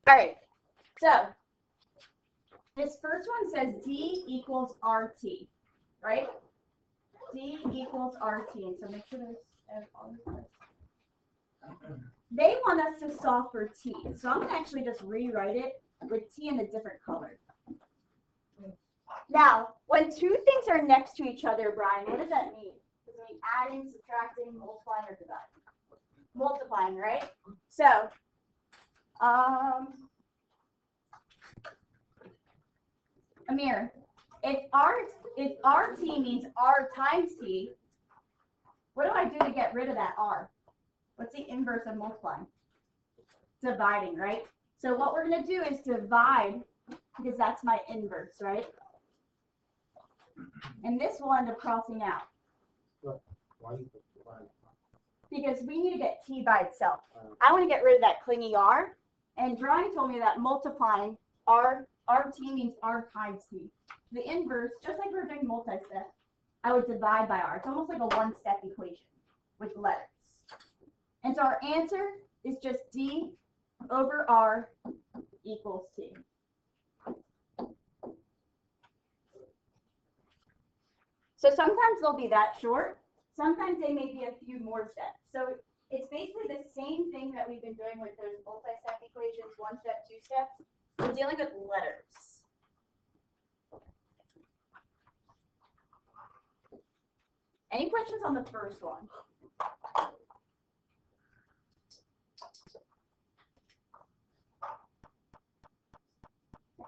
All right, so this first one says D equals RT, right? D equals RT, and so make sure there's all this stuff. They want us to solve for T, so I'm gonna actually just rewrite it with T in a different color. Now, when two things are next to each other, Brian, what does that mean? Does it mean adding, subtracting, multiplying, or dividing? Multiplying, right? So, Amir, if RT means R times T, what do I do to get rid of that R? What's the inverse of multiplying? Dividing, right? So what we're going to do is divide, because that's my inverse, right? And this will end up crossing out. Why you divide? Because we need to get T by itself. I want to get rid of that clingy R. And drawing told me that multiplying RT means R times T. The inverse, just like we're doing multi-step, I would divide by R. It's almost like a one-step equation with letters. And so our answer is just D over R equals T. So sometimes they'll be that short. Sometimes they may be a few more steps. So it's basically the same thing that we've been doing with those multi-step equations, one step, two steps. We're dealing with letters. Any questions on the first one?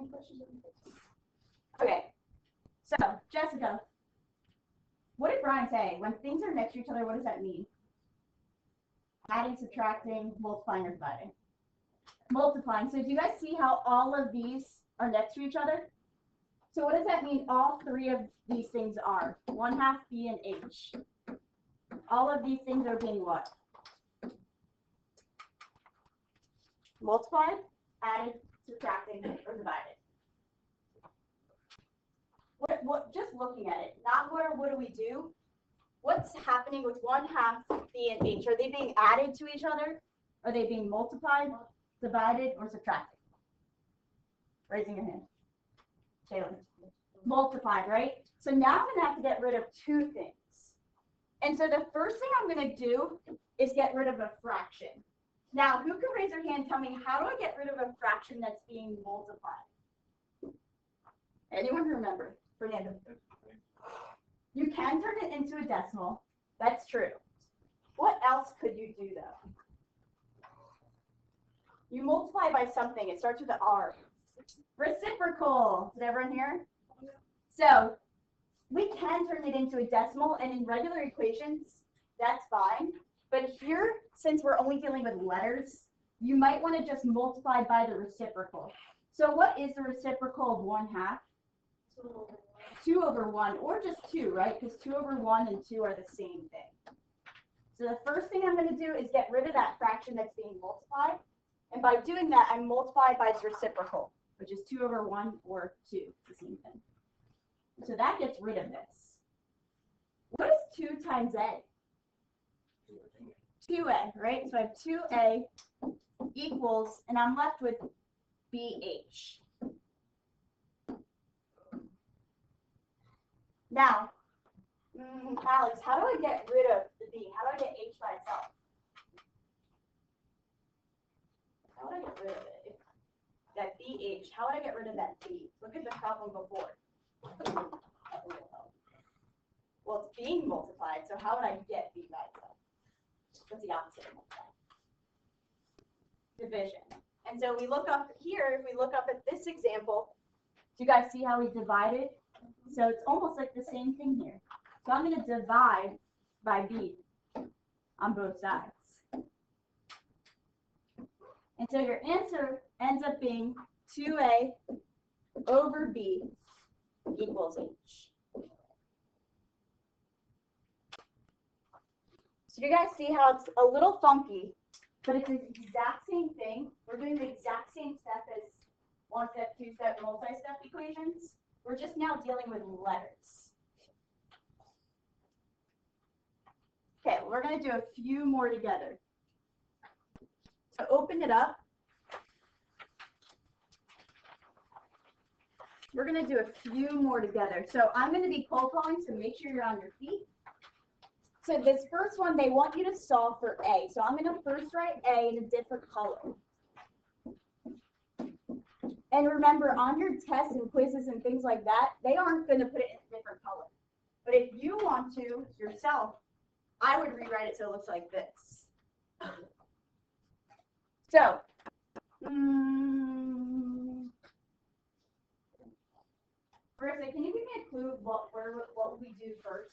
Any questions on the first one? Okay. So, Jessica, what did Brian say? When things are next to each other, what does that mean? Adding, subtracting, multiplying, or dividing? Multiplying. So do you guys see how all of these are next to each other? So what does that mean all three of these things are? 1/2 B and H. All of these things are being what? Multiplied, added, subtracting, or divided. What just looking at it, not what do we do? What's happening with 1/2 B and H? Are they being added to each other? Are they being multiplied, divided, or subtracted? Raising your hand. Taylor. Multiplied, right? So now I'm going to have to get rid of two things. And so the first thing I'm going to do is get rid of a fraction. Now, who can raise their hand and tell me, how do I get rid of a fraction that's being multiplied? Anyone remember? Fernando. You can turn it into a decimal. That's true. What else could you do, though? You multiply by something. It starts with an R. Reciprocal. Did everyone hear? So we can turn it into a decimal, and in regular equations, that's fine. But here, since we're only dealing with letters, you might want to just multiply by the reciprocal. So what is the reciprocal of 1/2? 2 over 1, or just 2, right? Because 2 over 1 and 2 are the same thing. So the first thing I'm going to do is get rid of that fraction that's being multiplied. And by doing that, I'm multiplied by its reciprocal, which is 2 over 1 or 2, the same thing. So that gets rid of this. What is 2 times A? 2A, right? So I have 2A equals, and I'm left with BH. Now, Alex, how do I get rid of the B? How do I get H by itself? How would I get rid of it? That BH, how would I get rid of that B? Look at the problem before. Well, it's being multiplied, so how would I get B by itself? What's the opposite of multiply? Division. And so we look up here, if we look up at this example, do you guys see how we divide it? So it's almost like the same thing here. So I'm going to divide by B on both sides. And so your answer ends up being 2A over B equals H. So you guys see how it's a little funky, but it's the exact same thing. We're doing the exact same step as one step, two step, multi-step equations. We're just now dealing with letters. Okay, we're going to do a few more together. So open it up. we're gonna do a few more together. So I'm gonna be cold calling, so make sure you're on your feet. So this first one, they want you to solve for A. So I'm gonna first write A in a different color. And remember, on your tests and quizzes and things like that, they aren't gonna put it in a different color. But if you want to yourself, I would rewrite it so it looks like this. So, Marissa, can you give me a clue of what we do first?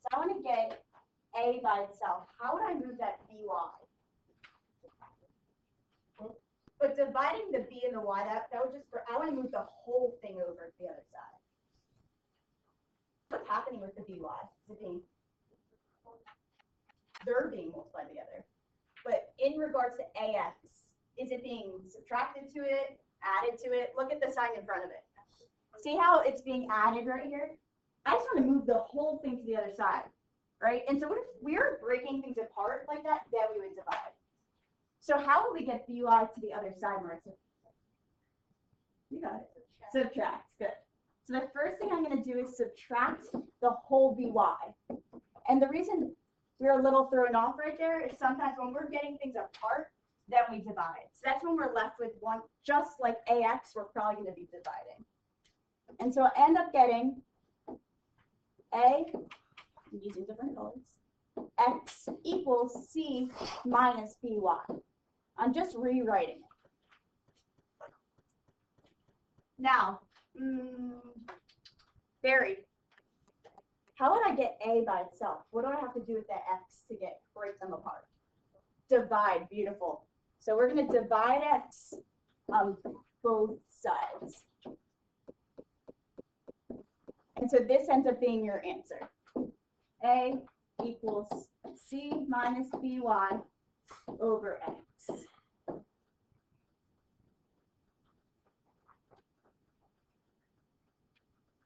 So I want to get A by itself. How would I move that BY? But dividing the B and the Y, that was just for, I want to move the whole thing over to the other side. What's happening with the BY? They're being multiplied together. But in regards to AX, is it being subtracted to it, added to it? Look at the sign in front of it. See how it's being added right here? I just want to move the whole thing to the other side, right? And so what if we are breaking things apart like that, then we would divide. So how will we get BY to the other side, Marissa? You got it. Subtract. Good. So the first thing I'm going to do is subtract the whole BY. And the reason we're a little thrown off right there is sometimes when we're getting things apart, then we divide. So that's when we're left with one, just like AX, we're probably going to be dividing. And so I'll end up getting A, I'm using different colors, X equals C minus BY. I'm just rewriting it. Now, Barry, how would I get A by itself? What do I have to do with that X to break them apart? Divide, beautiful. So we're going to divide X on both sides. And so this ends up being your answer. A equals C minus BY over X.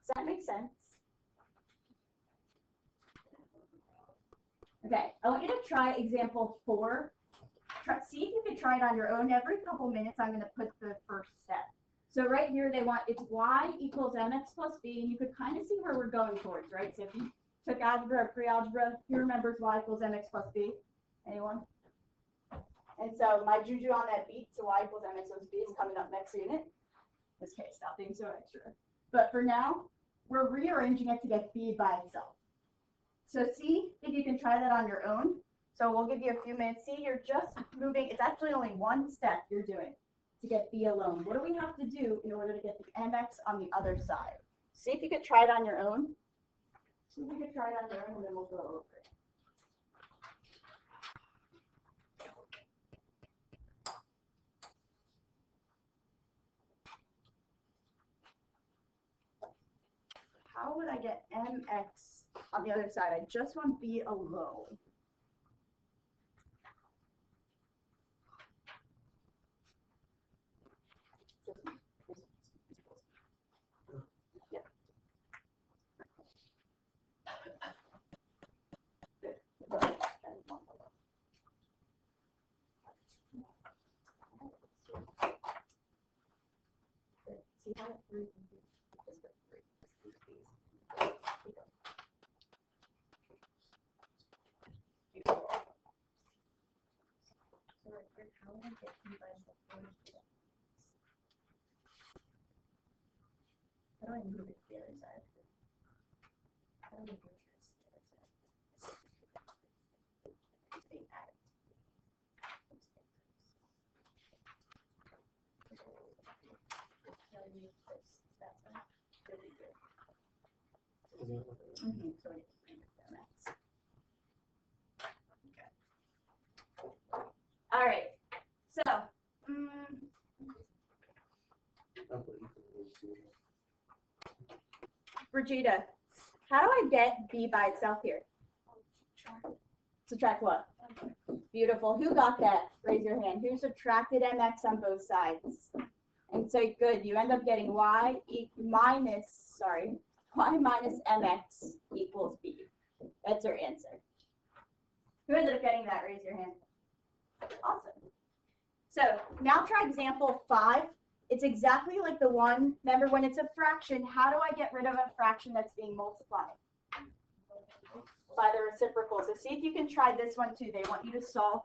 Does that make sense? Okay, I want you to try example 4. See if you can try it on your own. Every couple minutes, I'm going to put the first step. So right here, they want it's y equals mx plus b, and you could kind of see where we're going towards, right? So if you took algebra or pre-algebra, who remembers y equals mx plus b? Anyone? And so my juju on that beat, so y equals mx plus b is coming up next unit. In this case, stop being so extra. But for now, we're rearranging it to get b by itself. So see if you can try that on your own. So we'll give you a few minutes. See, you're just moving. It's actually only one step you're doing to get b alone. What do we have to do in order to get the mx on the other side? See if you could try it on your own. See if you could try it on your own, and then we'll go over it. How would I get mx on the other side? I just want b alone. See how it how do I move it to the other side? How do I move it to the other side? It's being added. So we need to bring it down next. Okay. All right. So, Brigida, how do I get b by itself here? Subtract what? Beautiful. Who got that? Raise your hand. Who subtracted mx on both sides? And so good. You end up getting y minus mx equals b. That's your answer. Who ended up getting that? Raise your hand. Awesome. So now try example 5. It's exactly like the one, remember when it's a fraction, how do I get rid of a fraction that's being multiplied? By the reciprocal. So see if you can try this one too. They want you to solve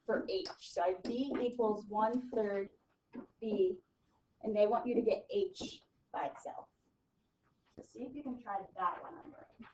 for h. So I have b equals 1/3 b, and they want you to get h by itself. So see if you can try that one on your own.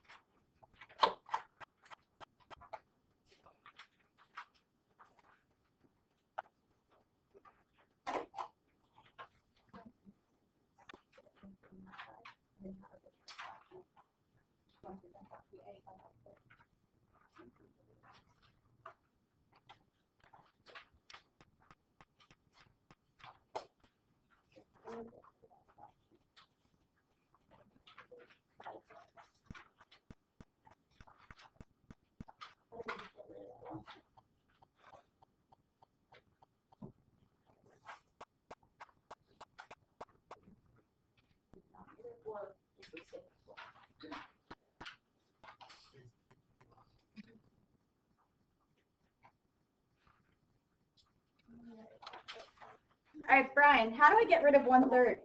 All right, Brian, how do I get rid of 1/3?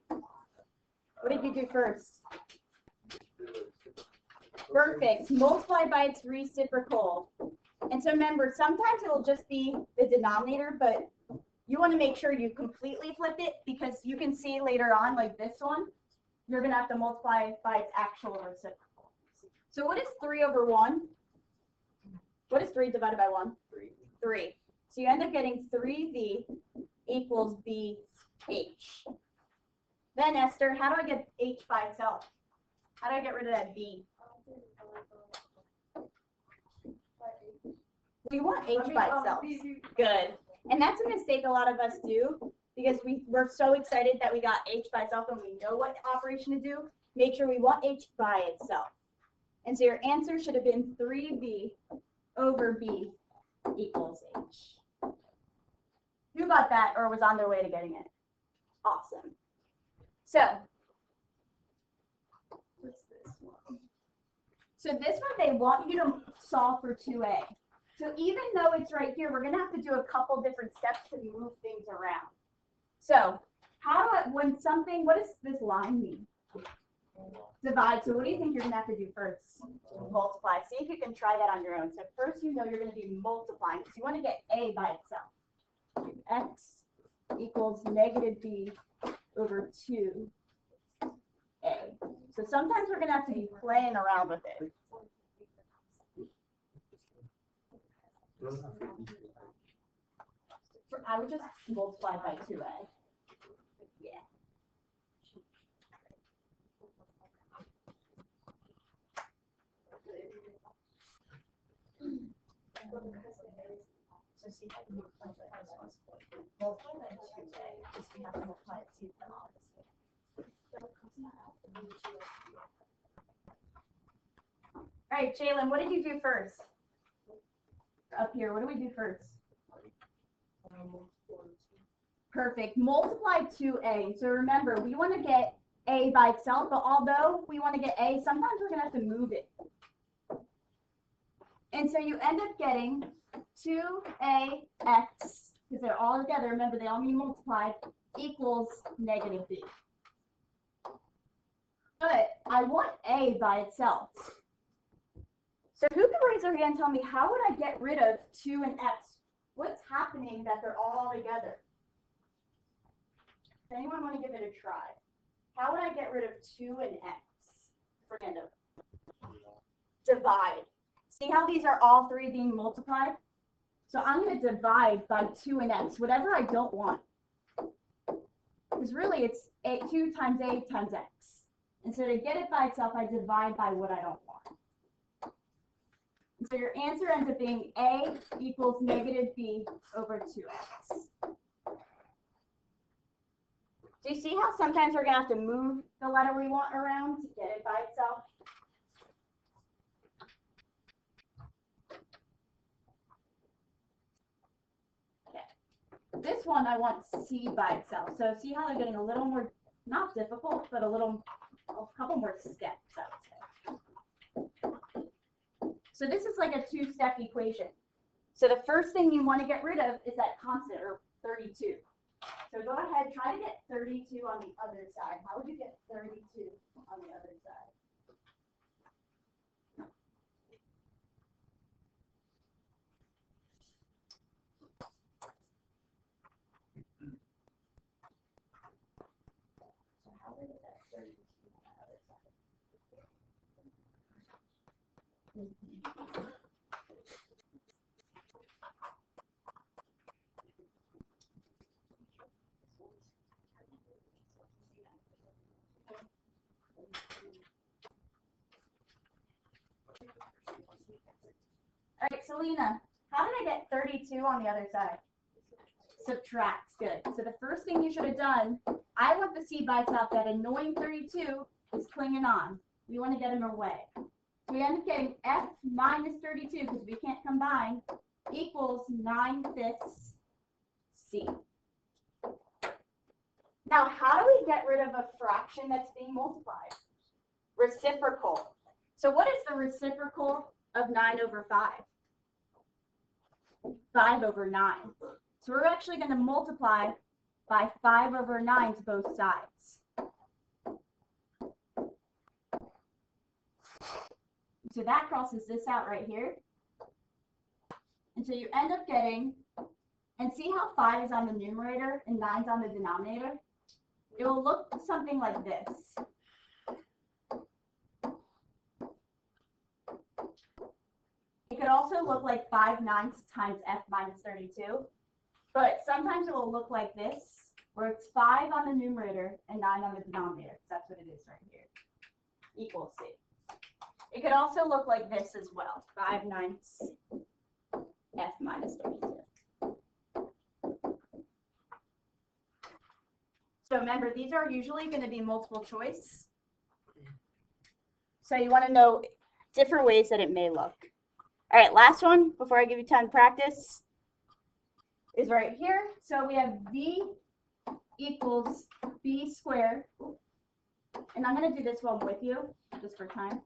What did you do first? Perfect. Multiply by its reciprocal. And so remember, sometimes it will just be the denominator, but you want to make sure you completely flip it because you can see later on, like this one, you're going to have to multiply by its actual reciprocal. So what is 3/1? What is 3 divided by 1? 3. So you end up getting 3v equals bh. Then, Esther, how do I get h by itself? How do I get rid of that b? We want h by itself. Good. And that's a mistake a lot of us do because we're so excited that we got h by itself and we know what operation to do. Make sure we want h by itself. And so your answer should have been 3b over b equals h. Who got that or was on their way to getting it? Awesome. So, what's this one? So this one, they want you to solve for 2a. So even though it's right here, we're going to have to do a couple different steps to move things around. So, what does this line mean? Divide. So what do you think you're going to have to do first? Multiply. See if you can try that on your own. So first you know you're going to be multiplying because you want to get a by itself. X equals negative b over 2a. So sometimes we're going to have to be playing around with it. I would just multiply by 2a. Yeah. So see how you multiply by 2a. Just we have to multiply it to the opposite. All right, Jalen, what did you do first? Up here, what do we do first? Perfect. Multiply 2a. So remember, we want to get a by itself, but although we want to get a, sometimes we're going to have to move it. And so you end up getting 2ax, because they're all together, remember they all mean multiplied, equals negative b. But I want a by itself. So who can raise their hand and tell me, how would I get rid of 2 and x? What's happening that they're all together? Does anyone want to give it a try? How would I get rid of 2 and x? Fernando. Divide. See how these are all three being multiplied? So I'm going to divide by 2 and x, whatever I don't want. Because really it's 2 times a times x. And so to get it by itself, I divide by what I don't want. And so your answer ends up being a equals negative b over 2x. Do you see how sometimes we're going to have to move the letter we want around to get it by itself? Okay. This one I want c by itself. So see how they're getting a little more, not difficult, but a couple more steps, I would say. So this is like a 2-step equation. So the first thing you want to get rid of is that constant, or 32. So go ahead, try to get 32 on the other side. How would you get 32 on the other side? So how would you get 32 on the other side? All right, Selena, how did I get 32 on the other side? Subtract, good. So the first thing you should have done, I want to see by itself that annoying 32 is clinging on. We want to get him away. So we end up getting F minus 32, because we can't combine, equals 9/5 C. Now, how do we get rid of a fraction that's being multiplied? Reciprocal. So what is the reciprocal of 9 over 5? 5 over 9. So we're actually going to multiply by 5 over 9 to both sides. So that crosses this out right here. And so you end up getting, and see how 5 is on the numerator and 9 is on the denominator? It will look something like this. It could also look like 5/9 times F minus 32. But sometimes it will look like this, where it's 5 on the numerator and 9 on the denominator. That's what it is right here. Equals C. It could also look like this as well. 5/9 F minus 32. So remember, these are usually going to be multiple choice. So you want to know different ways that it may look. All right, last one before I give you time to practice is right here. So we have V equals B squared. And I'm going to do this one with you, just for time.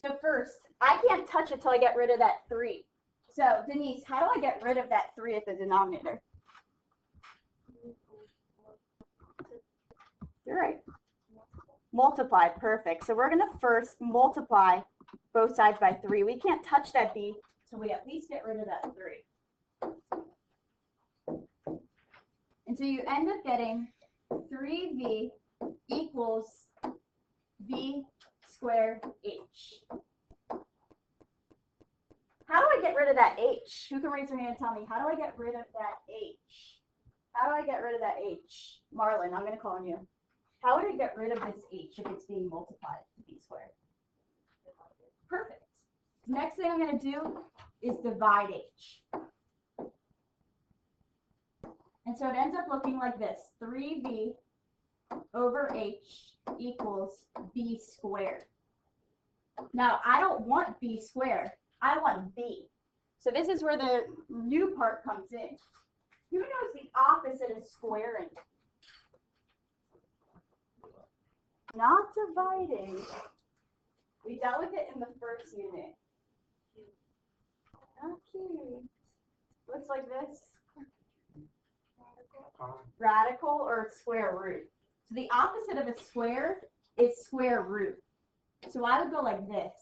So first, I can't touch it till I get rid of that 3. So Denise, how do I get rid of that 3 at the denominator? You're right. Multiply, perfect. So we're going to first multiply both sides by 3. We can't touch that B, so we at least get rid of that 3. And so you end up getting 3V equals V squared H. How do I get rid of that H? Who can raise their hand and tell me, how do I get rid of that H? How do I get rid of that H? Marlon, I'm going to call on you. How would I get rid of this H if it's being multiplied to B squared? Perfect. Next thing I'm going to do is divide H. And so it ends up looking like this. 3V over H equals B squared. Now, I don't want B squared. I want B. So this is where the new part comes in. Who knows the opposite of squaring? Not dividing. We dealt with it in the first unit. Okay. Looks like this. Radical or square root. So the opposite of a square is square root. So I would go like this.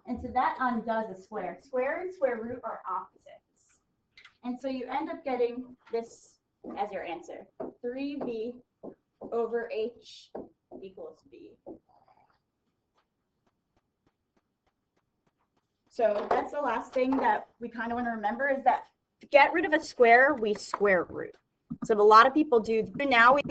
And so that undoes a square. Square and square root are opposites. And so you end up getting this as your answer. 3V over H equals B. So that's the last thing that we kind of want to remember is that to get rid of a square, we square root. So a lot of people do now.